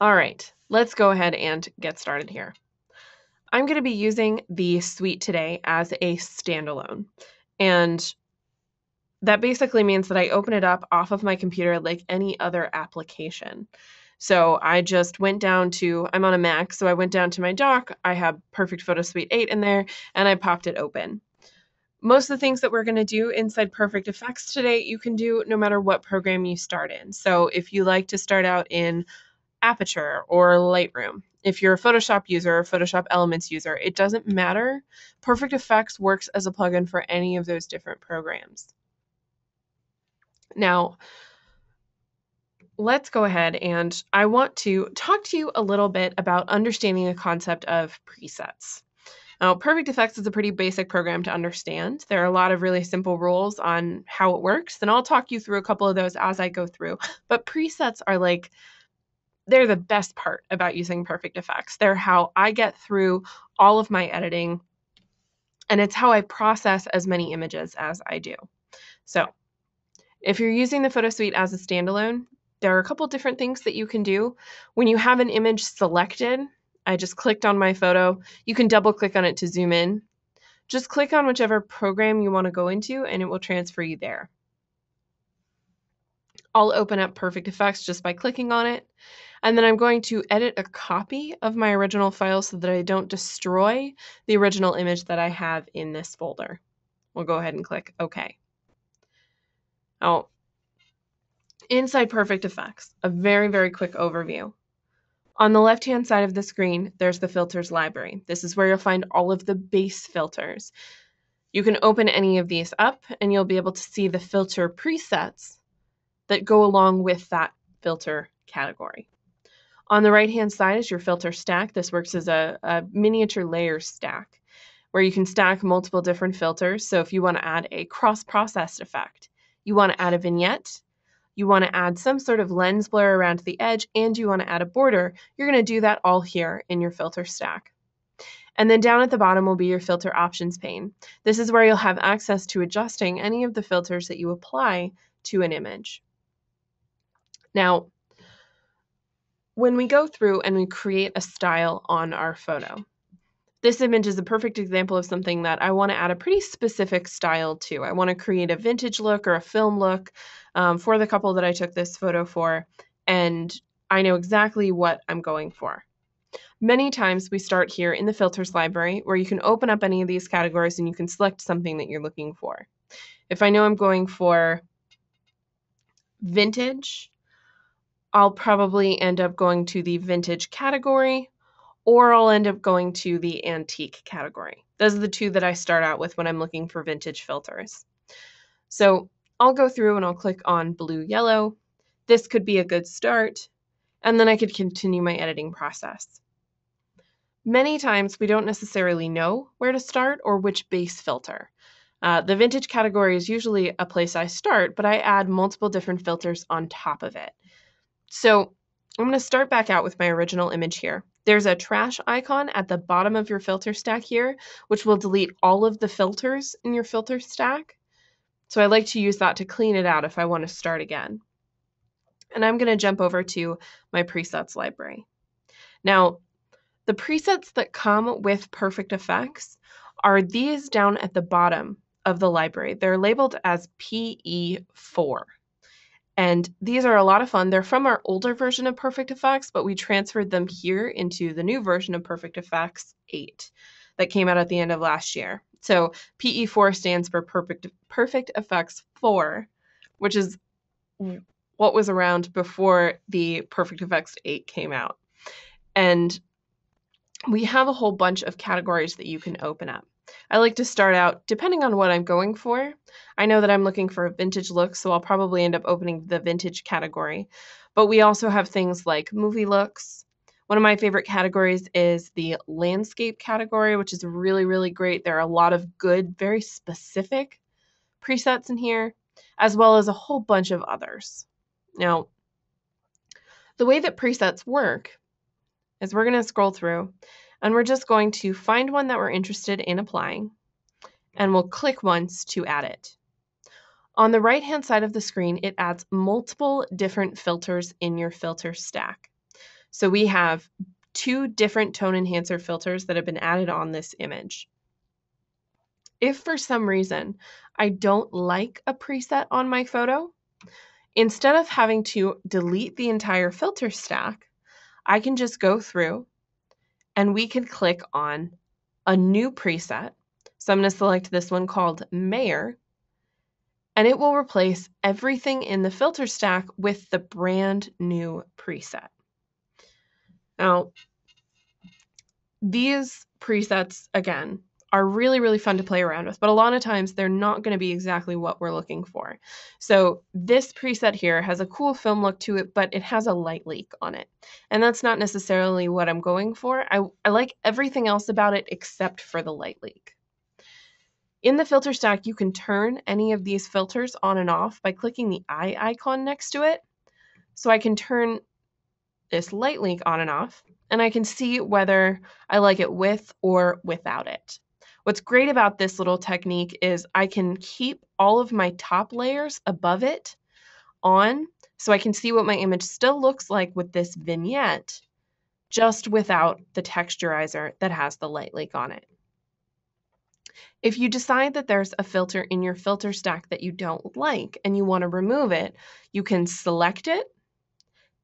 All right, let's go ahead and get started here. I'm going to be using the suite today as a standalone. And that basically means that I open it up off of my computer like any other application. So I just went down to, I'm on a Mac, so I went down to my dock. I have Perfect Photo Suite 8 in there, and I popped it open. Most of the things that we're going to do inside Perfect Effects today, you can do no matter what program you start in. So if you like to start out in Aperture or Lightroom, if you're a Photoshop user or Photoshop Elements user, it doesn't matter. Perfect Effects works as a plugin for any of those different programs. Now, let's go ahead and I want to talk to you a little bit about understanding the concept of presets. Now, Perfect Effects is a pretty basic program to understand. There are a lot of really simple rules on how it works, and I'll talk you through a couple of those as I go through. But presets are like, they're the best part about using Perfect Effects. They're how I get through all of my editing, and it's how I process as many images as I do. So if you're using the Photo Suite as a standalone, there are a couple different things that you can do. When you have an image selected, I just clicked on my photo. You can double click on it to zoom in. Just click on whichever program you want to go into and it will transfer you there. I'll open up Perfect Effects just by clicking on it. And then I'm going to edit a copy of my original file so that I don't destroy the original image that I have in this folder. We'll go ahead and click OK. Now, inside Perfect Effects, a very, very quick overview. On the left-hand side of the screen, there's the filters library. This is where you'll find all of the base filters. You can open any of these up and you'll be able to see the filter presets that go along with that filter category. On the right-hand side is your filter stack. This works as a miniature layer stack where you can stack multiple different filters. So if you want to add a cross-processed effect, you want to add a vignette, you want to add some sort of lens blur around the edge, and you want to add a border, you're going to do that all here in your filter stack. And then down at the bottom will be your filter options pane. This is where you'll have access to adjusting any of the filters that you apply to an image. Now, when we go through and we create a style on our photo, this image is a perfect example of something that I want to add a pretty specific style to. I want to create a vintage look or a film look for the couple that I took this photo for, and I know exactly what I'm going for. Many times we start here in the filters library where you can open up any of these categories and you can select something that you're looking for. If I know I'm going for vintage, I'll probably end up going to the vintage category, or I'll end up going to the antique category. Those are the two that I start out with when I'm looking for vintage filters. So I'll go through and I'll click on blue yellow. This could be a good start, and then I could continue my editing process. Many times we don't necessarily know where to start or which base filter. The vintage category is usually a place I start, but I add multiple different filters on top of it. So I'm going to start back out with my original image here. There's a trash icon at the bottom of your filter stack here, which will delete all of the filters in your filter stack. So I like to use that to clean it out if I want to start again. And I'm going to jump over to my presets library. Now, the presets that come with Perfect Effects are these down at the bottom of the library. They're labeled as PE4. And these are a lot of fun. They're from our older version of Perfect Effects, but we transferred them here into the new version of Perfect Effects 8 that came out at the end of last year. So PE4 stands for Perfect Effects 4, which is what was around before the Perfect Effects 8 came out. And we have a whole bunch of categories that you can open up. I like to start out, depending on what I'm going for. I know that I'm looking for a vintage look, so I'll probably end up opening the vintage category. But we also have things like movie looks. One of my favorite categories is the landscape category, which is really, really great. There are a lot of good, very specific presets in here, as well as a whole bunch of others. Now, the way that presets work is we're going to scroll through and we're just going to find one that we're interested in applying, and we'll click once to add it. On the right-hand side of the screen, it adds multiple different filters in your filter stack. So we have 2 different tone enhancer filters that have been added on this image. If for some reason I don't like a preset on my photo, instead of having to delete the entire filter stack, I can just go through and we can click on a new preset. So I'm going to select this one called Mayor, and it will replace everything in the filter stack with the brand new preset. Now, these presets, again, are really, really fun to play around with, but a lot of times they're not going to be exactly what we're looking for. So this preset here has a cool film look to it, but it has a light leak on it. And that's not necessarily what I'm going for. I like everything else about it except for the light leak. In the filter stack, you can turn any of these filters on and off by clicking the eye icon next to it. So I can turn this light leak on and off, and I can see whether I like it with or without it. What's great about this little technique is I can keep all of my top layers above it on, so I can see what my image still looks like with this vignette, just without the texturizer that has the light leak on it. If you decide that there's a filter in your filter stack that you don't like and you want to remove it, you can select it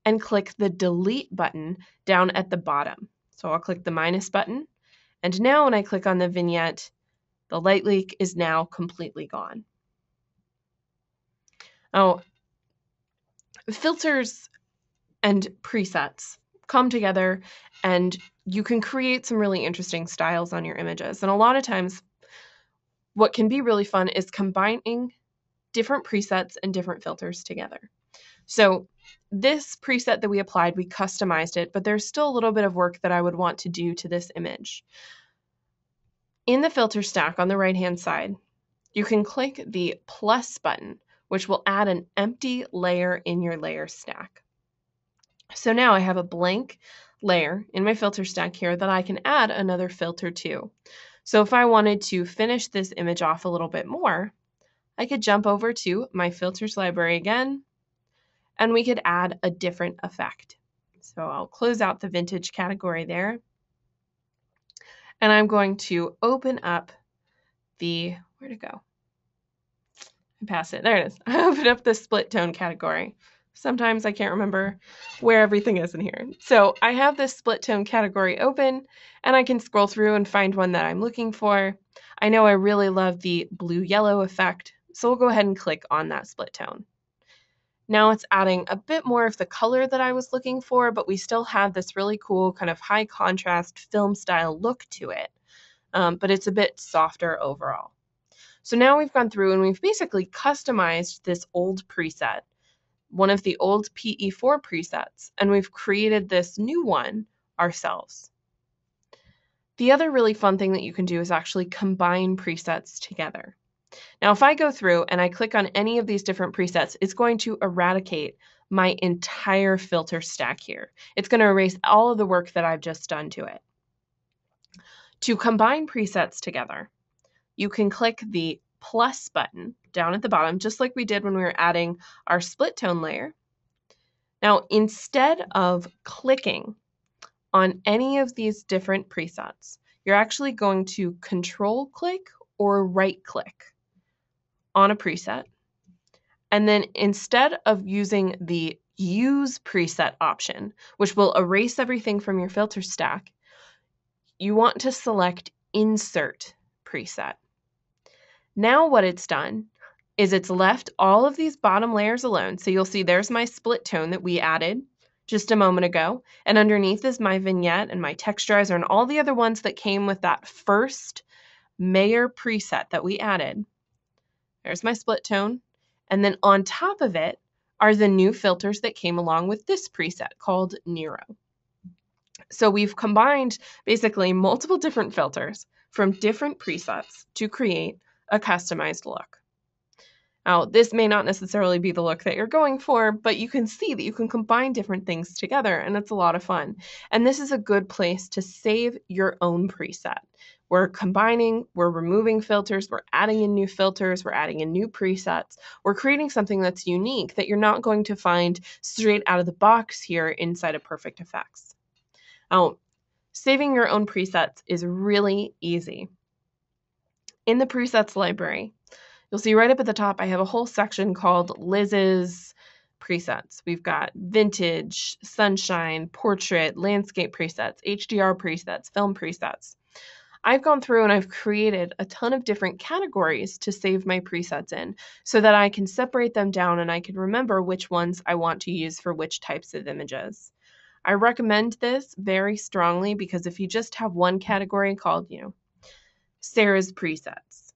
and click the delete button down at the bottom. So I'll click the minus button. And now when I click on the vignette, the light leak is now completely gone. Now, filters and presets come together and you can create some really interesting styles on your images. And a lot of times, what can be really fun is combining different presets and different filters together. So this preset that we applied, we customized it, but there's still a little bit of work that I would want to do to this image. In the filter stack on the right-hand side, you can click the plus button, which will add an empty layer in your layer stack. So now I have a blank layer in my filter stack here that I can add another filter to. So if I wanted to finish this image off a little bit more, I could jump over to my filters library again, and we could add a different effect. So I'll close out the vintage category there. And I'm going to open up the, where'd it go? I passed it, there it is. I open up the split tone category. Sometimes I can't remember where everything is in here. So I have this split tone category open and I can scroll through and find one that I'm looking for. I know I really love the blue-yellow effect, so we'll go ahead and click on that split tone. Now it's adding a bit more of the color that I was looking for, but we still have this really cool kind of high contrast film style look to it, but it's a bit softer overall. So now we've gone through and we've basically customized this old preset, one of the old PE4 presets, and we've created this new one ourselves. The other really fun thing that you can do is actually combine presets together. Now, if I go through and I click on any of these different presets, it's going to eradicate my entire filter stack here. It's going to erase all of the work that I've just done to it. To combine presets together, you can click the plus button down at the bottom, just like we did when we were adding our split tone layer. Now, instead of clicking on any of these different presets, you're actually going to control click or right click on a preset. And then instead of using the use preset option, which will erase everything from your filter stack, you want to select insert preset. Now what it's done is it's left all of these bottom layers alone. So you'll see there's my split tone that we added just a moment ago. And underneath is my vignette and my texturizer and all the other ones that came with that first Mayor preset that we added. There's my split tone. And then on top of it are the new filters that came along with this preset called Nero. So we've combined basically multiple different filters from different presets to create a customized look. Now, this may not necessarily be the look that you're going for, but you can see that you can combine different things together, and it's a lot of fun. And this is a good place to save your own preset. We're combining, we're removing filters, we're adding in new filters, we're adding in new presets. We're creating something that's unique that you're not going to find straight out of the box here inside of Perfect Effects. Now, saving your own presets is really easy. In the presets library, you'll see right up at the top, I have a whole section called Liz's presets. We've got vintage, sunshine, portrait, landscape presets, HDR presets, film presets. I've gone through and I've created a ton of different categories to save my presets in so that I can separate them down and I can remember which ones I want to use for which types of images. I recommend this very strongly because if you just have one category called, Sarah's presets,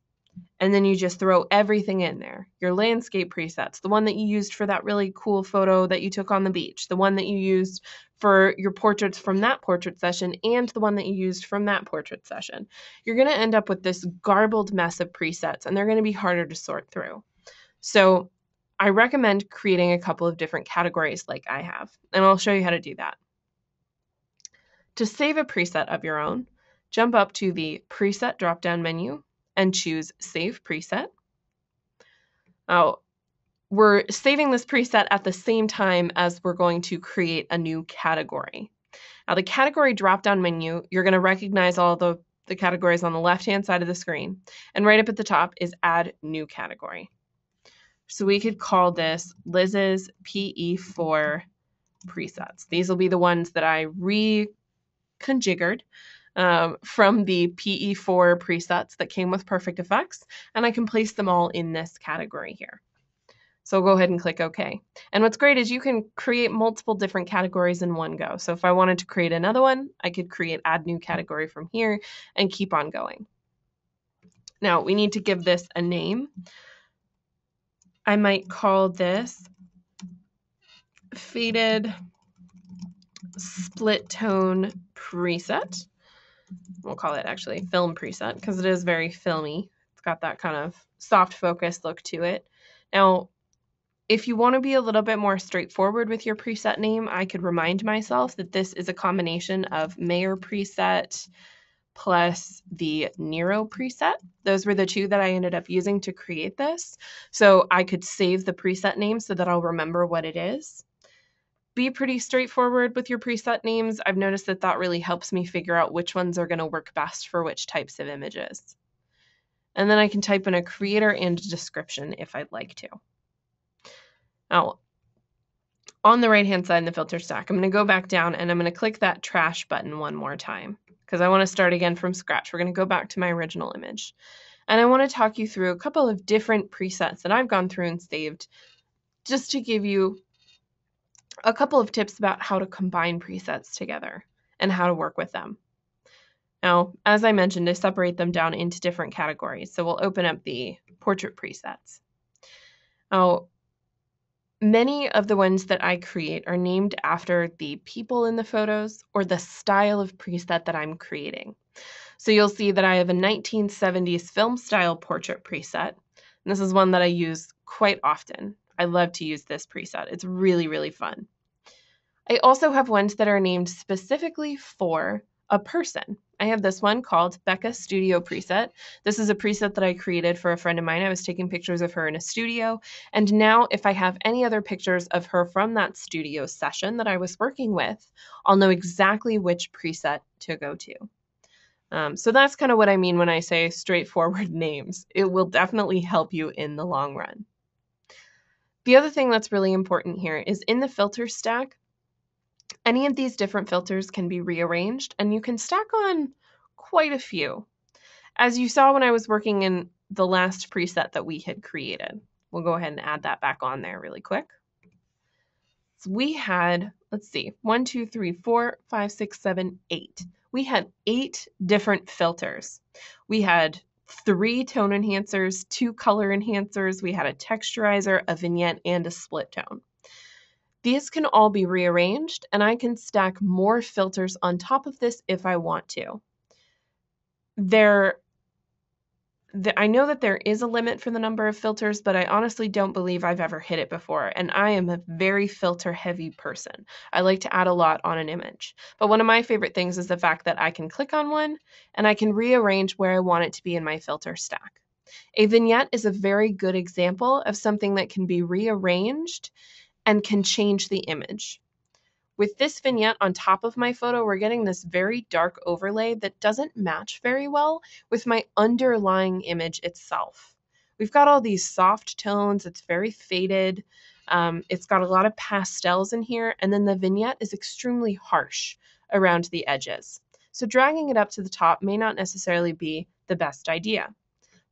and then you just throw everything in there. Your landscape presets, the one that you used for that really cool photo that you took on the beach, the one that you used for your portraits from that portrait session, and the one that you used from that portrait session. You're going to end up with this garbled mess of presets, and they're going to be harder to sort through. So I recommend creating a couple of different categories like I have, and I'll show you how to do that. To save a preset of your own, jump up to the Preset drop-down menu and choose Save Preset. Now, we're saving this preset at the same time as we're going to create a new category. Now, the category drop-down menu, you're going to recognize all the categories on the left-hand side of the screen. And right up at the top is Add New Category. So we could call this Liz's PE4 presets. These will be the ones that I reconfigured from the PE4 presets that came with Perfect Effects, and I can place them all in this category here. So I'll go ahead and click OK. And what's great is you can create multiple different categories in one go. So if I wanted to create another one, I could create Add New Category from here and keep on going. Now we need to give this a name. I might call this Faded Split Tone Preset. We'll call it actually Film Preset because it is very filmy. It's got that kind of soft focus look to it. Now, if you want to be a little bit more straightforward with your preset name, I could remind myself that this is a combination of Mayor preset plus the Nero preset. Those were the two that I ended up using to create this. So I could save the preset name so that I'll remember what it is. Be pretty straightforward with your preset names. I've noticed that that really helps me figure out which ones are going to work best for which types of images. And then I can type in a creator and a description if I'd like to. Now, on the right-hand side in the filter stack, I'm going to go back down and I'm going to click that trash button one more time because I want to start again from scratch. We're going to go back to my original image. And I want to talk you through a couple of different presets that I've gone through and saved just to give you a couple of tips about how to combine presets together and how to work with them. Now, as I mentioned, I separate them down into different categories. So we'll open up the portrait presets. Now, many of the ones that I create are named after the people in the photos or the style of preset that I'm creating. So you'll see that I have a 1970s film style portrait preset. And this is one that I use quite often. I love to use this preset. It's really, really fun. I also have ones that are named specifically for a person. I have this one called Becca Studio Preset. This is a preset that I created for a friend of mine. I was taking pictures of her in a studio. And now if I have any other pictures of her from that studio session that I was working with, I'll know exactly which preset to go to. So that's kind of what I mean when I say straightforward names. It will definitely help you in the long run. The other thing that's really important here is in the filter stack, any of these different filters can be rearranged and you can stack on quite a few. As you saw when I was working in the last preset that we had created, we'll go ahead and add that back on there really quick. So we had, let's see, 1, 2, 3, 4, 5, 6, 7, 8. We had 8 different filters. We had 3 tone enhancers, 2 color enhancers. We had a texturizer, a vignette, and a split tone. These can all be rearranged, and I can stack more filters on top of this if I want to. They're I know that there is a limit for the number of filters, but I honestly don't believe I've ever hit it before. And I am a very filter heavy person. I like to add a lot on an image. But one of my favorite things is the fact that I can click on one and I can rearrange where I want it to be in my filter stack. A vignette is a very good example of something that can be rearranged and can change the image. With this vignette on top of my photo, we're getting this very dark overlay that doesn't match very well with my underlying image itself. We've got all these soft tones, it's very faded, it's got a lot of pastels in here, and then the vignette is extremely harsh around the edges. So dragging it up to the top may not necessarily be the best idea.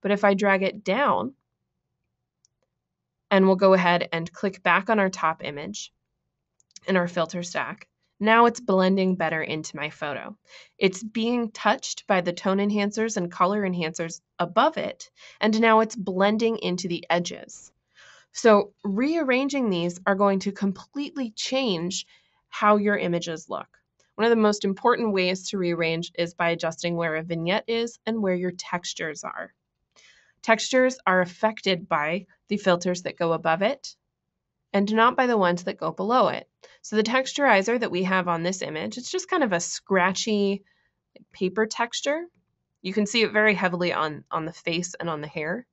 But if I drag it down, and we'll go ahead and click back on our top image, in our filter stack, now it's blending better into my photo. It's being touched by the tone enhancers and color enhancers above it, and now it's blending into the edges. So rearranging these are going to completely change how your images look. One of the most important ways to rearrange is by adjusting where a vignette is and where your textures are. Textures are affected by the filters that go above it, and not by the ones that go below it. So the texturizer that we have on this image, it's just kind of a scratchy paper texture. You can see it very heavily on the face and on the hair.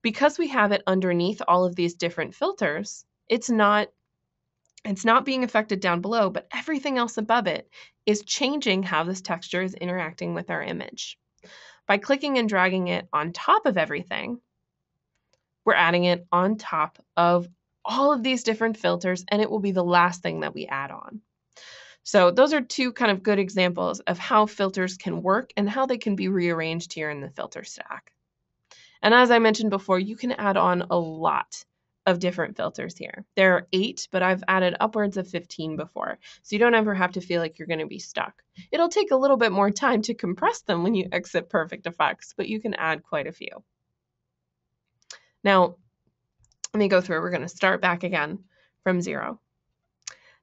Because we have it underneath all of these different filters, it's not being affected down below, but everything else above it is changing how this texture is interacting with our image. By clicking and dragging it on top of everything, we're adding it on top of all of these different filters, and it will be the last thing that we add on. So those are two kind of good examples of how filters can work and how they can be rearranged here in the filter stack. And as I mentioned before, you can add on a lot of different filters here. There are 8, but I've added upwards of 15 before, so you don't ever have to feel like you're going to be stuck. It'll take a little bit more time to compress them when you exit Perfect Effects, but you can add quite a few. Now, let me go through. We're going to start back again from 0.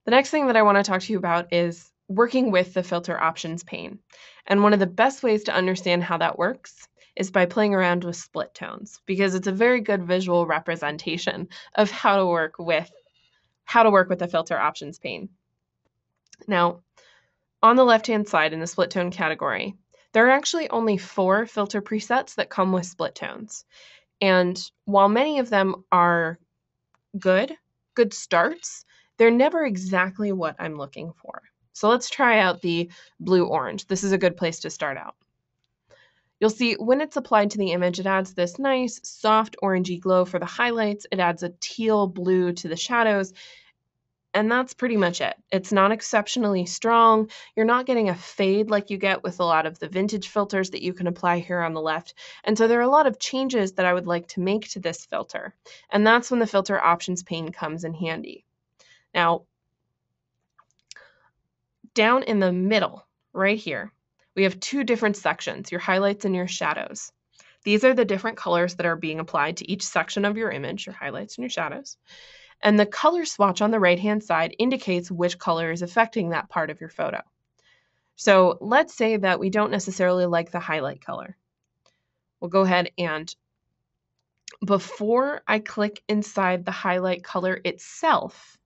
The next thing that I want to talk to you about is working with the filter options pane. And one of the best ways to understand how that works is by playing around with split tones, because it's a very good visual representation of how to work with the filter options pane. Now, on the left-hand side in the split tone category, there are actually only 4 filter presets that come with split tones. And while many of them are good starts, they're never exactly what I'm looking for. So let's try out the blue-orange. This is a good place to start out. You'll see when it's applied to the image, it adds this nice soft orangey glow for the highlights. It adds a teal blue to the shadows. And that's pretty much it. It's not exceptionally strong. You're not getting a fade like you get with a lot of the vintage filters that you can apply here on the left. And so there are a lot of changes that I would like to make to this filter. And that's when the filter options pane comes in handy. Now, down in the middle, right here, we have 2 different sections, your highlights and your shadows. These are the different colors that are being applied to each section of your image, your highlights and your shadows. And the color swatch on the right-hand side indicates which color is affecting that part of your photo. So let's say that we don't necessarily like the highlight color. We'll go ahead and before I click inside the highlight color itself,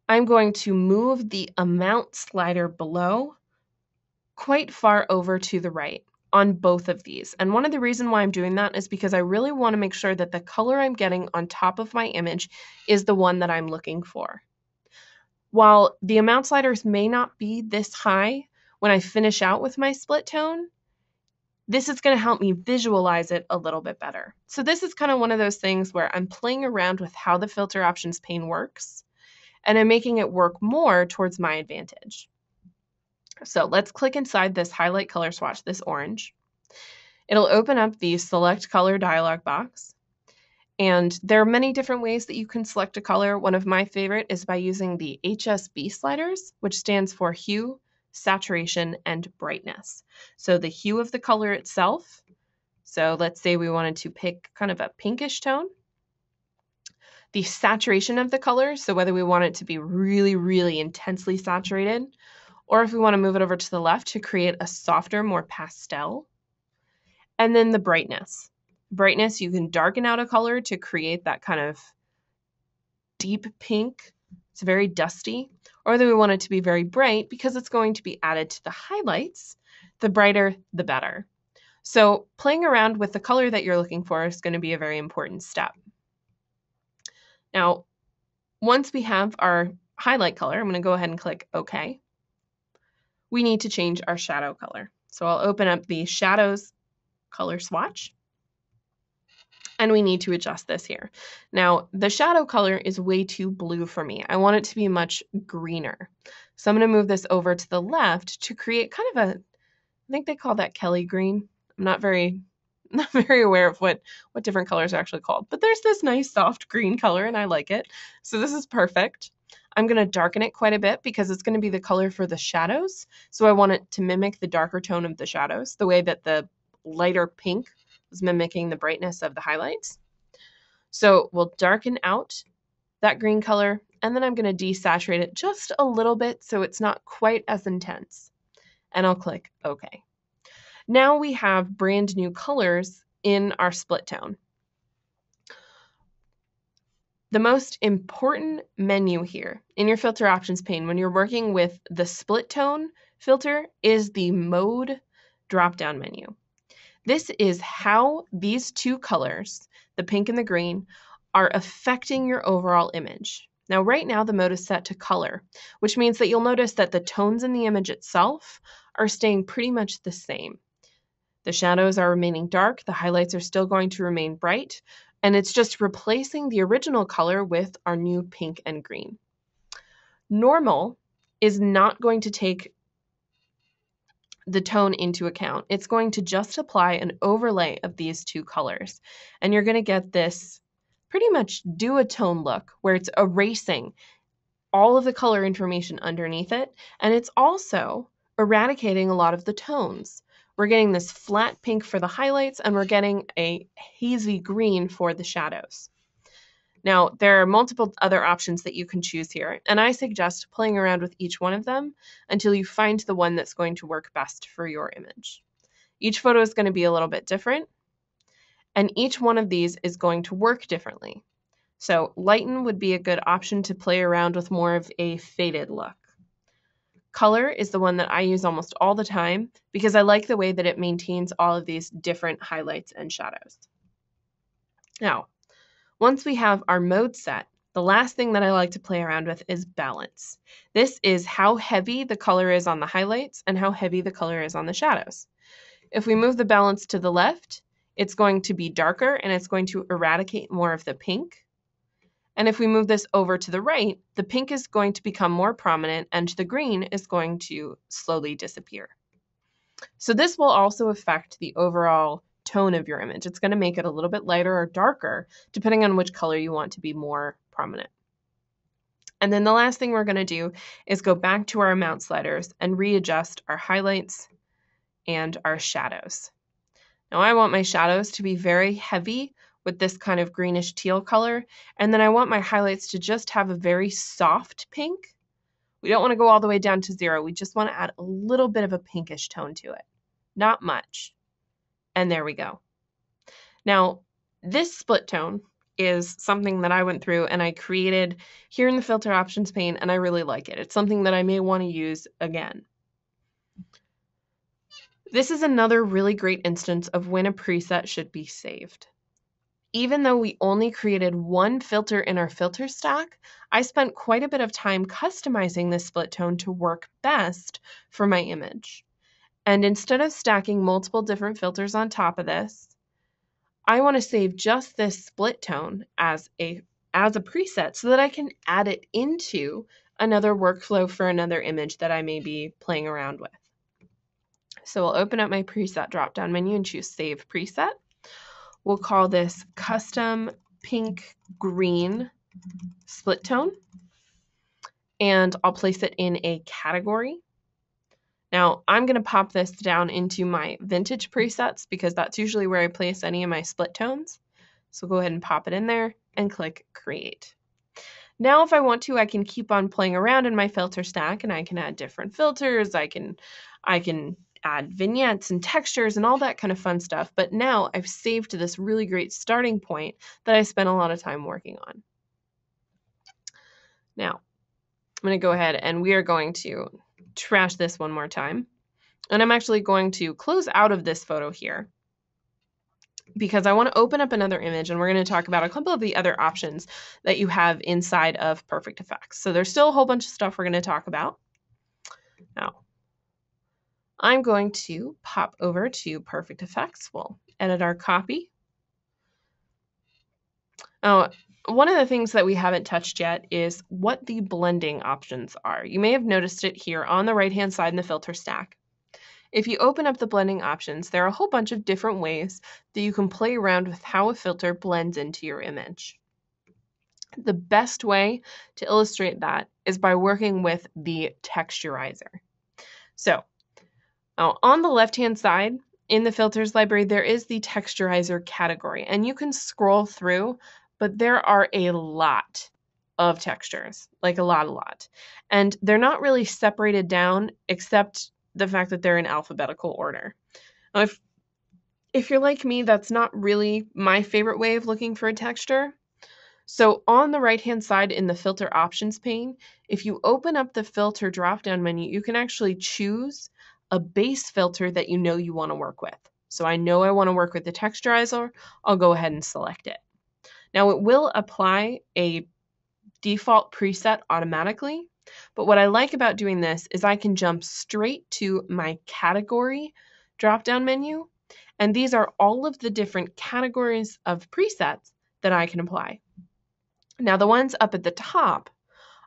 I'm going to move the amount slider below quite far over to the right on both of these. And one of the reasons why I'm doing that is because I really want to make sure that the color I'm getting on top of my image is the one that I'm looking for. While the amount sliders may not be this high when I finish out with my split tone, this is going to help me visualize it a little bit better. So this is kind of one of those things where I'm playing around with how the filter options pane works, and I'm making it work more towards my advantage. So let's click inside this highlight color swatch, this orange. It'll open up the select color dialog box. And there are many different ways that you can select a color. One of my favorite is by using the HSB sliders, which stands for Hue, Saturation, and Brightness. So the hue of the color itself. So let's say we wanted to pick kind of a pinkish tone. The saturation of the color, so whether we want it to be really, really intensely saturated, or if we want to move it over to the left to create a softer, more pastel. And then the brightness. Brightness, you can darken out a color to create that kind of deep pink. It's very dusty. Or that we want it to be very bright because it's going to be added to the highlights. The brighter, the better. So playing around with the color that you're looking for is going to be a very important step. Now, once we have our highlight color, I'm going to go ahead and click OK. We need to change our shadow color. So I'll open up the shadows color swatch. And we need to adjust this here. Now, the shadow color is way too blue for me. I want it to be much greener. So I'm going to move this over to the left to create kind of a, I think they call that Kelly green. I'm not very aware of what different colors are actually called. But there's this nice soft green color, and I like it. So this is perfect. I'm going to darken it quite a bit because it's going to be the color for the shadows. So I want it to mimic the darker tone of the shadows, the way that the lighter pink was mimicking the brightness of the highlights. So we'll darken out that green color, and then I'm going to desaturate it just a little bit so it's not quite as intense. And I'll click OK. Now we have brand new colors in our split tone. The most important menu here in your filter options pane when you're working with the split tone filter is the mode drop-down menu. This is how these two colors, the pink and the green, are affecting your overall image. Now, right now, the mode is set to color, which means that you'll notice that the tones in the image itself are staying pretty much the same. The shadows are remaining dark, the highlights are still going to remain bright, and it's just replacing the original color with our new pink and green. Normal is not going to take the tone into account. It's going to just apply an overlay of these two colors. And you're going to get this pretty much duotone look where it's erasing all of the color information underneath it. And it's also eradicating a lot of the tones. We're getting this flat pink for the highlights, and we're getting a hazy green for the shadows. Now, there are multiple other options that you can choose here, and I suggest playing around with each one of them until you find the one that's going to work best for your image. Each photo is going to be a little bit different, and each one of these is going to work differently. So lighten would be a good option to play around with more of a faded look. Color is the one that I use almost all the time because I like the way that it maintains all of these different highlights and shadows. Now, once we have our mode set, the last thing that I like to play around with is balance. This is how heavy the color is on the highlights and how heavy the color is on the shadows. If we move the balance to the left, it's going to be darker and it's going to eradicate more of the pink. And if we move this over to the right, the pink is going to become more prominent and the green is going to slowly disappear. So this will also affect the overall tone of your image. It's going to make it a little bit lighter or darker, depending on which color you want to be more prominent. And then the last thing we're going to do is go back to our amount sliders and readjust our highlights and our shadows. Now I want my shadows to be very heavy with this kind of greenish teal color, and then I want my highlights to just have a very soft pink. We don't want to go all the way down to 0. We just want to add a little bit of a pinkish tone to it. Not much. And there we go. Now, this split tone is something that I went through and I created here in the filter options pane, and I really like it. It's something that I may want to use again. This is another really great instance of when a preset should be saved. Even though we only created one filter in our filter stack, I spent quite a bit of time customizing this split tone to work best for my image. And instead of stacking multiple different filters on top of this, I want to save just this split tone as a preset so that I can add it into another workflow for another image that I may be playing around with. So I'll open up my preset drop-down menu and choose Save Preset. We'll call this Custom Pink Green Split Tone, and I'll place it in a category. Now, I'm going to pop this down into my vintage presets because that's usually where I place any of my split tones. So go ahead and pop it in there and click Create. Now, if I want to, I can keep on playing around in my filter stack and I can add different filters. I can add vignettes and textures and all that kind of fun stuff. But now I've saved this really great starting point that I spent a lot of time working on. Now, I'm going to go ahead and we are going to trash this one more time. And I'm actually going to close out of this photo here because I want to open up another image and we're going to talk about a couple of the other options that you have inside of Perfect Effects. So there's still a whole bunch of stuff we're going to talk about. Now, I'm going to pop over to Perfect Effects. We'll edit our copy. Now, one of the things that we haven't touched yet is what the blending options are. You may have noticed it here on the right-hand side in the filter stack. If you open up the blending options, there are a whole bunch of different ways that you can play around with how a filter blends into your image. The best way to illustrate that is by working with the texturizer. So, on the left-hand side in the filters library, there is the texturizer category, and you can scroll through, but there are a lot of textures, like a lot. And they're not really separated down except the fact that they're in alphabetical order. Now, if you're like me, that's not really my favorite way of looking for a texture. So on the right-hand side in the filter options pane, if you open up the filter drop-down menu, you can actually choose a base filter that you know you want to work with. So I know I want to work with the texturizer, I'll go ahead and select it. Now it will apply a default preset automatically, but what I like about doing this is I can jump straight to my category drop-down menu, and these are all of the different categories of presets that I can apply. Now the ones up at the top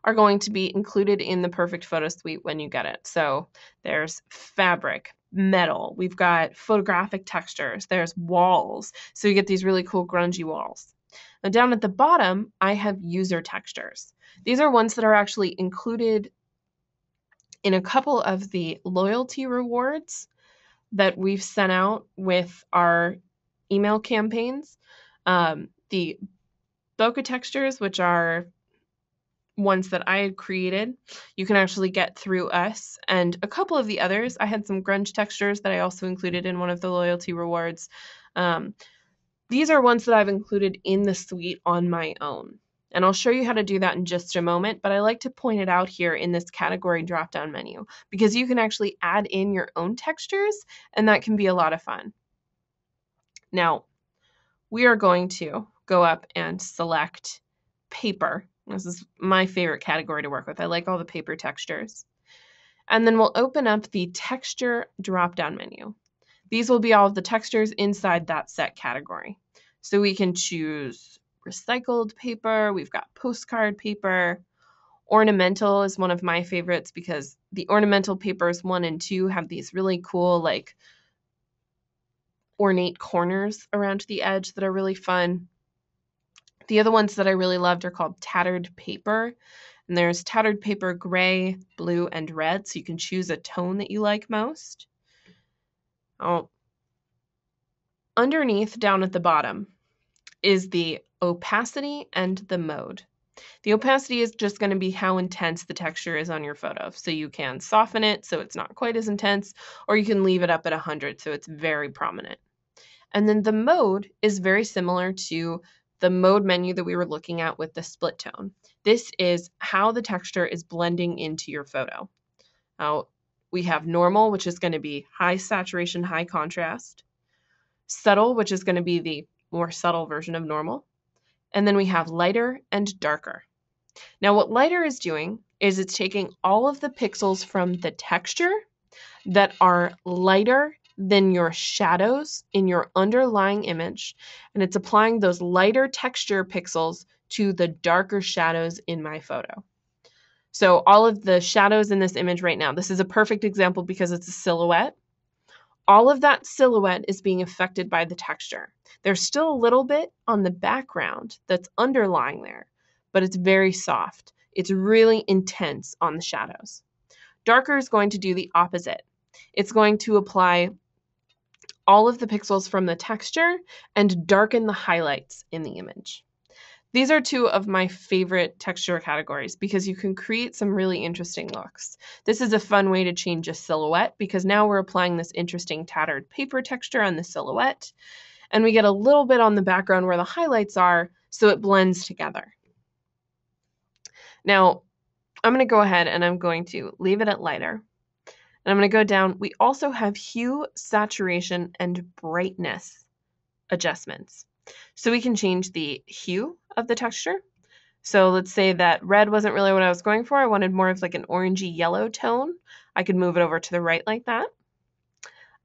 are going to be included in the Perfect Photo Suite when you get it. So there's fabric, metal, we've got photographic textures, there's walls. So you get these really cool grungy walls. Now down at the bottom, I have user textures. These are ones that are actually included in a couple of the loyalty rewards that we've sent out with our email campaigns. The bokeh textures, which are ones that I had created, you can actually get through us. And a couple of the others, I had some grunge textures that I also included in one of the loyalty rewards. These are ones that I've included in the suite on my own. And I'll show you how to do that in just a moment, but I like to point it out here in this category drop-down menu because you can actually add in your own textures and that can be a lot of fun. Now, we are going to go up and select paper. This is my favorite category to work with. I like all the paper textures. And then we'll open up the texture drop-down menu. These will be all of the textures inside that set category. So we can choose recycled paper, we've got postcard paper. Ornamental is one of my favorites because the ornamental papers 1 and 2 have these really cool, like, ornate corners around the edge that are really fun. The other ones that I really loved are called tattered paper. And there's tattered paper gray, blue, and red. So you can choose a tone that you like most. Underneath, down at the bottom, is the opacity and the mode. The opacity is just going to be how intense the texture is on your photo. So you can soften it so it's not quite as intense, or you can leave it up at 100 so it's very prominent. And then the mode is very similar to the mode menu that we were looking at with the split tone. This is how the texture is blending into your photo. Now, we have normal, which is going to be high saturation, high contrast. Subtle, which is going to be the more subtle version of normal. And then we have lighter and darker. Now, what lighter is doing is it's taking all of the pixels from the texture that are lighter than your shadows in your underlying image, and it's applying those lighter texture pixels to the darker shadows in my photo. So all of the shadows in this image right now, this is a perfect example because it's a silhouette. All of that silhouette is being affected by the texture. There's still a little bit on the background that's underlying there, but it's very soft. It's really intense on the shadows. Darker is going to do the opposite. It's going to apply all of the pixels from the texture and darken the highlights in the image. These are two of my favorite texture categories because you can create some really interesting looks. This is a fun way to change a silhouette because now we're applying this interesting tattered paper texture on the silhouette, and we get a little bit on the background where the highlights are, so it blends together. Now, I'm going to go ahead and I'm going to leave it at lighter. And I'm going to go down. We also have hue, saturation, and brightness adjustments. So we can change the hue of the texture. So let's say that red wasn't really what I was going for. I wanted more of like an orangey yellow tone. I could move it over to the right like that.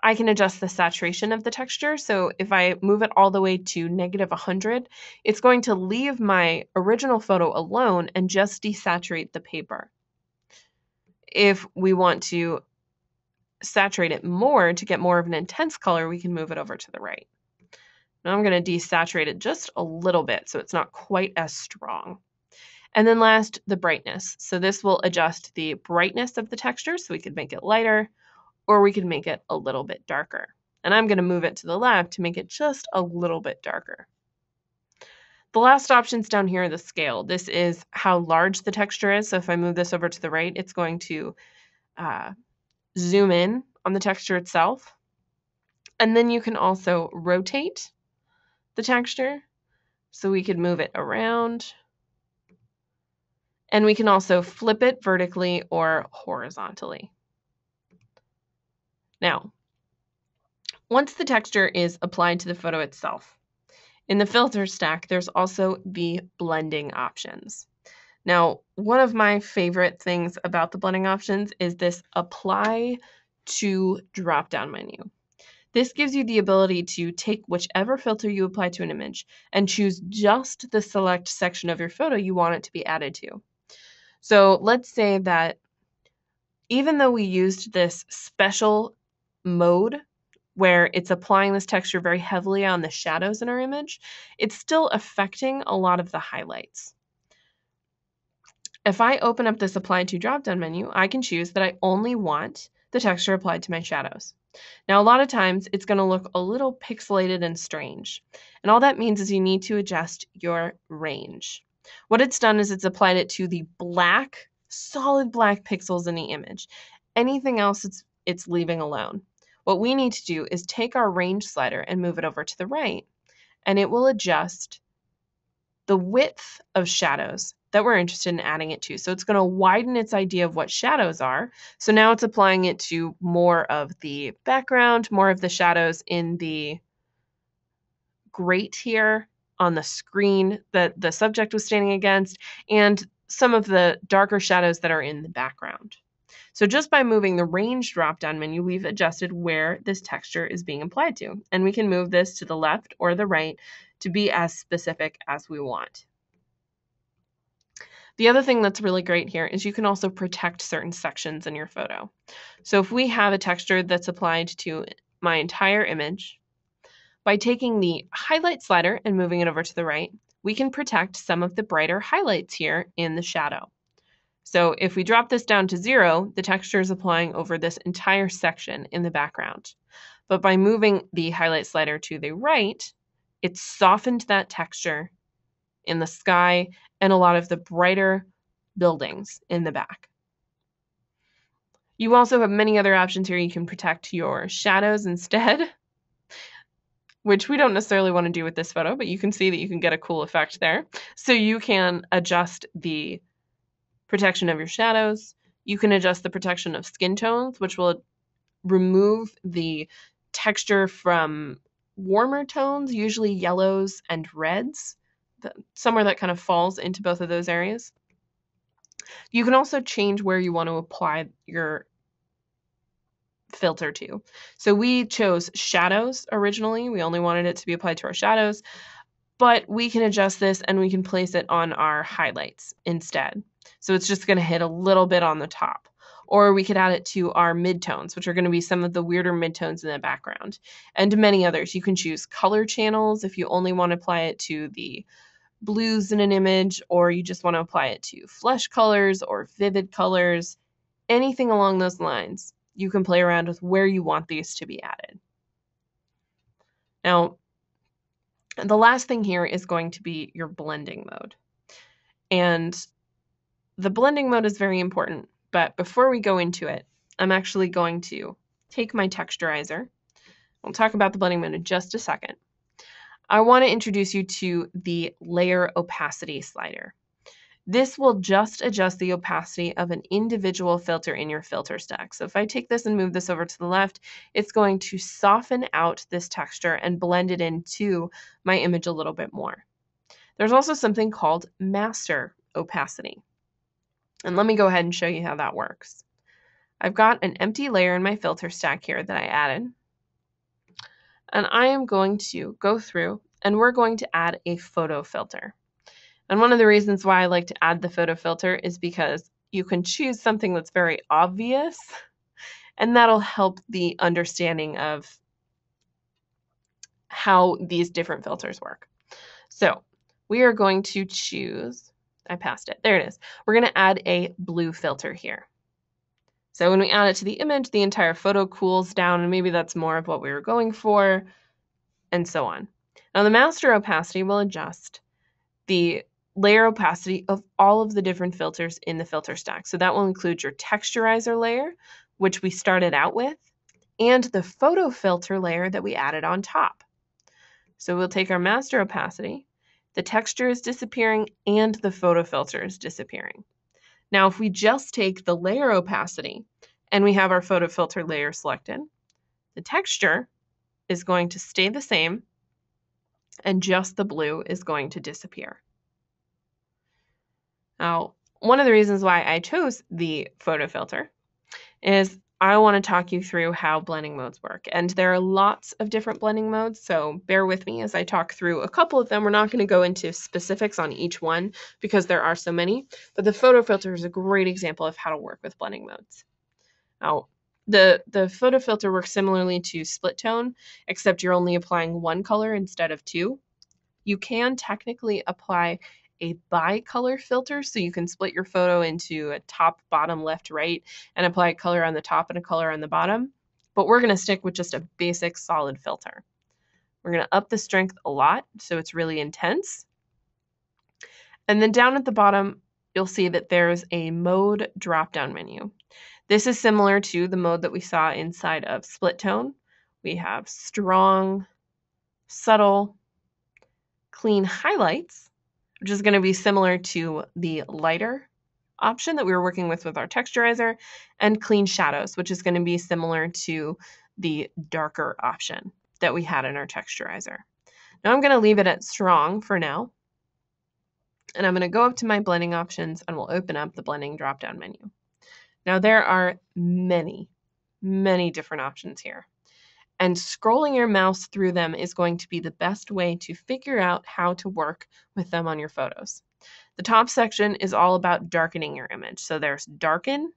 I can adjust the saturation of the texture. So if I move it all the way to -100, it's going to leave my original photo alone and just desaturate the paper. If we want to saturate it more to get more of an intense color, we can move it over to the right. Now I'm going to desaturate it just a little bit so it's not quite as strong. And then last, the brightness. So this will adjust the brightness of the texture, so we could make it lighter, or we could make it a little bit darker. And I'm going to move it to the left to make it just a little bit darker. The last options down here are the scale. This is how large the texture is. So if I move this over to the right, it's going to zoom in on the texture itself. And then you can also rotate the texture. So we could move it around. And we can also flip it vertically or horizontally. Now, once the texture is applied to the photo itself, in the filter stack, there's also the blending options. Now, one of my favorite things about the blending options is this apply to drop-down menu. This gives you the ability to take whichever filter you apply to an image and choose just the select section of your photo you want it to be added to. So let's say that even though we used this special mode where it's applying this texture very heavily on the shadows in our image, it's still affecting a lot of the highlights. If I open up this Apply to drop-down menu, I can choose that I only want the texture applied to my shadows. Now, a lot of times it's going to look a little pixelated and strange. And all that means is you need to adjust your range. What it's done is it's applied it to the black, solid black pixels in the image. Anything else it's leaving alone. What we need to do is take our range slider and move it over to the right, and it will adjust the width of shadows that we're interested in adding it to. So it's going to widen its idea of what shadows are. So now it's applying it to more of the background, more of the shadows in the grate here on the screen that the subject was standing against, and some of the darker shadows that are in the background. So just by moving the range drop-down menu, we've adjusted where this texture is being applied to. And we can move this to the left or the right to be as specific as we want. The other thing that's really great here is you can also protect certain sections in your photo. So if we have a texture that's applied to my entire image, by taking the highlight slider and moving it over to the right, we can protect some of the brighter highlights here in the shadow. So if we drop this down to 0, the texture is applying over this entire section in the background. But by moving the highlight slider to the right, it's softened that texture in the sky and a lot of the brighter buildings in the back. You also have many other options here. You can protect your shadows instead, which we don't necessarily want to do with this photo, but you can see that you can get a cool effect there. So you can adjust the protection of your shadows. You can adjust the protection of skin tones, which will remove the texture from warmer tones, usually yellows and reds, somewhere that kind of falls into both of those areas. You can also change where you want to apply your filter to. So we chose shadows originally. We only wanted it to be applied to our shadows, but we can adjust this and we can place it on our highlights instead. So it's just going to hit a little bit on the top. Or we could add it to our midtones, which are going to be some of the weirder midtones in the background, and many others. You can choose color channels if you only want to apply it to the blues in an image, or you just want to apply it to flesh colors or vivid colors, anything along those lines. You can play around with where you want these to be added. Now, And the last thing here is going to be your blending mode. And the blending mode is very important, but before we go into it, I'm actually going to take my texturizer. We'll talk about the blending mode in just a second. I want to introduce you to the layer opacity slider. This will just adjust the opacity of an individual filter in your filter stack. So if I take this and move this over to the left, it's going to soften out this texture and blend it into my image a little bit more. There's also something called master opacity. And let me go ahead and show you how that works. I've got an empty layer in my filter stack here that I added. And I am going to go through and we're going to add a photo filter. And one of the reasons why I like to add the photo filter is because you can choose something that's very obvious, and that'll help the understanding of how these different filters work. So we are going to choose, I passed it, there it is. We're going to add a blue filter here. So when we add it to the image, the entire photo cools down, and maybe that's more of what we were going for, and so on. Now the master opacity will adjust the layer opacity of all of the different filters in the filter stack. So that will include your texturizer layer, which we started out with, and the photo filter layer that we added on top. So we'll take our master opacity, the texture is disappearing, and the photo filter is disappearing. Now, if we just take the layer opacity and we have our photo filter layer selected, the texture is going to stay the same, and just the blue is going to disappear. Now, one of the reasons why I chose the photo filter is I want to talk you through how blending modes work. And there are lots of different blending modes, so bear with me as I talk through a couple of them. We're not going to go into specifics on each one because there are so many, but the photo filter is a great example of how to work with blending modes. Now, the photo filter works similarly to split tone, except you're only applying one color instead of two. You can technically apply a bicolor filter, so you can split your photo into a top, bottom, left, right, and apply a color on the top and a color on the bottom. But we're going to stick with just a basic solid filter. We're going to up the strength a lot, so it's really intense. And then down at the bottom, you'll see that there's a mode drop-down menu. This is similar to the mode that we saw inside of split tone. We have strong, subtle, clean highlights, which is going to be similar to the lighter option that we were working with our texturizer, and clean shadows, which is going to be similar to the darker option that we had in our texturizer. Now I'm going to leave it at strong for now, and I'm going to go up to my blending options and we'll open up the blending drop-down menu. Now there are many, many different options here. And scrolling your mouse through them is going to be the best way to figure out how to work with them on your photos. The top section is all about darkening your image. So there's darken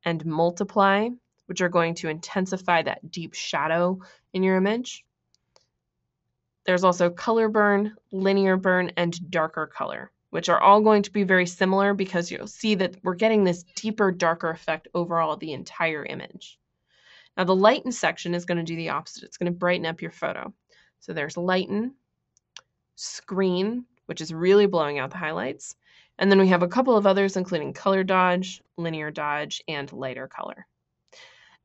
and multiply, which are going to intensify that deep shadow in your image. There's also color burn, linear burn, and darker color, which are all going to be very similar because you'll see that we're getting this deeper, darker effect overall the entire image. Now the lighten section is going to do the opposite. It's going to brighten up your photo. So there's lighten, screen, which is really blowing out the highlights. And then we have a couple of others, including color dodge, linear dodge, and lighter color.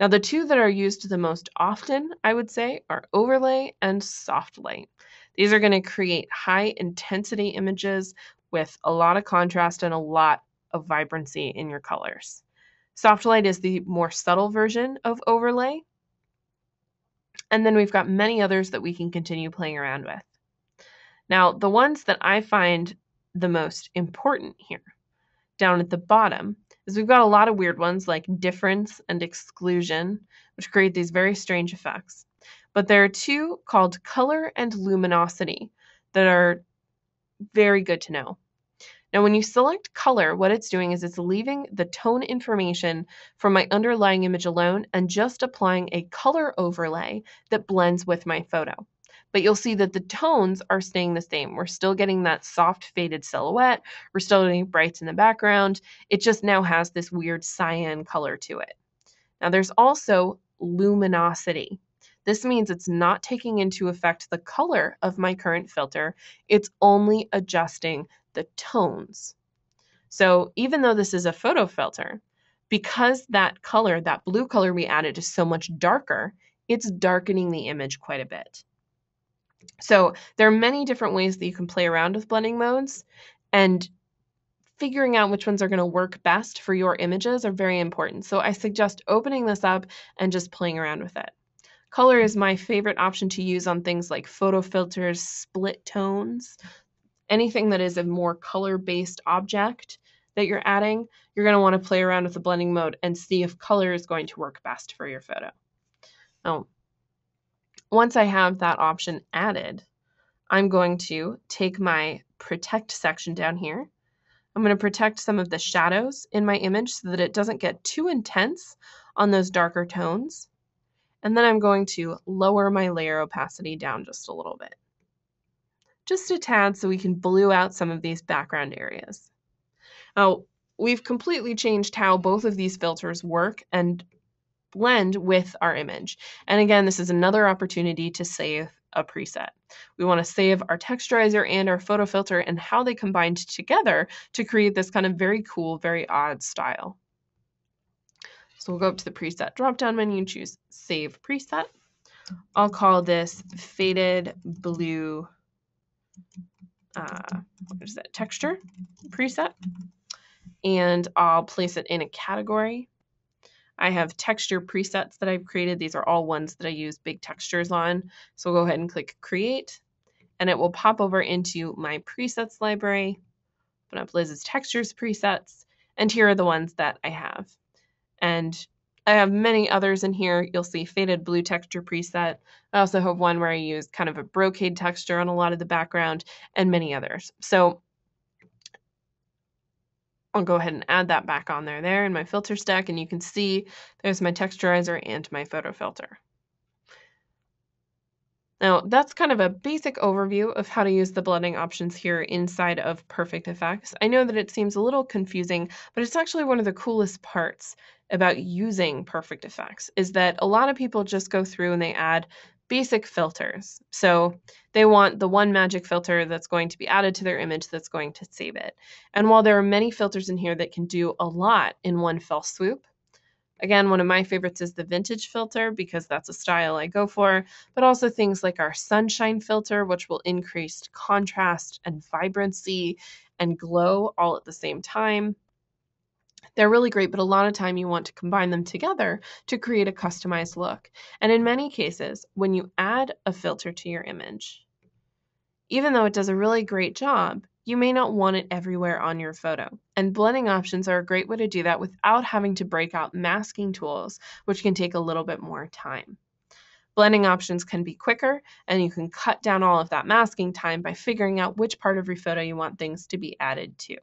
Now the two that are used the most often, I would say, are overlay and soft light. These are going to create high intensity images with a lot of contrast and a lot of vibrancy in your colors. Soft light is the more subtle version of overlay. And then we've got many others that we can continue playing around with. Now, the ones that I find the most important here, down at the bottom, is we've got a lot of weird ones like difference and exclusion, which create these very strange effects. But there are two called color and luminosity that are very good to know. Now, when you select color, what it's doing is it's leaving the tone information from my underlying image alone and just applying a color overlay that blends with my photo. But you'll see that the tones are staying the same. We're still getting that soft faded silhouette. We're still getting brights in the background. It just now has this weird cyan color to it. Now, there's also luminosity. This means it's not taking into effect the color of my current filter. It's only adjusting the tones. So even though this is a photo filter, because that color, that blue color we added is so much darker, it's darkening the image quite a bit. So there are many different ways that you can play around with blending modes, and figuring out which ones are going to work best for your images are very important. So I suggest opening this up and just playing around with it. Color is my favorite option to use on things like photo filters, split tones, anything that is a more color-based object that you're adding. You're going to want to play around with the blending mode and see if color is going to work best for your photo. Now, once I have that option added, I'm going to take my protect section down here. I'm going to protect some of the shadows in my image so that it doesn't get too intense on those darker tones. And then I'm going to lower my layer opacity down just a little bit. Just a tad so we can blue out some of these background areas. Now, we've completely changed how both of these filters work and blend with our image. And again, this is another opportunity to save a preset. We want to save our texturizer and our photo filter and how they combined together to create this kind of very cool, very odd style. So we'll go up to the preset drop-down menu and choose Save Preset. I'll call this Faded Blue what is that, texture preset. And I'll place it in a category. I have texture presets that I've created. These are all ones that I use big textures on. So we'll go ahead and click Create, and it will pop over into my presets library, open up Liz's textures presets, and here are the ones that I have. And I have many others in here. You'll see Faded Blue texture preset. I also have one where I use kind of a brocade texture on a lot of the background, and many others. So I'll go ahead and add that back on there in my filter stack, and you can see there's my texturizer and my photo filter. Now, that's kind of a basic overview of how to use the blending options here inside of Perfect Effects. I know that it seems a little confusing, but it's actually one of the coolest parts about using Perfect Effects is that a lot of people just go through and they add basic filters. So they want the one magic filter that's going to be added to their image that's going to save it. And while there are many filters in here that can do a lot in one fell swoop, again, one of my favorites is the vintage filter because that's a style I go for, but also things like our sunshine filter, which will increase contrast and vibrancy and glow all at the same time. They're really great, but a lot of time you want to combine them together to create a customized look. And in many cases, when you add a filter to your image, even though it does a really great job, you may not want it everywhere on your photo. And blending options are a great way to do that without having to break out masking tools, which can take a little bit more time. Blending options can be quicker, and you can cut down all of that masking time by figuring out which part of your photo you want things to be added to.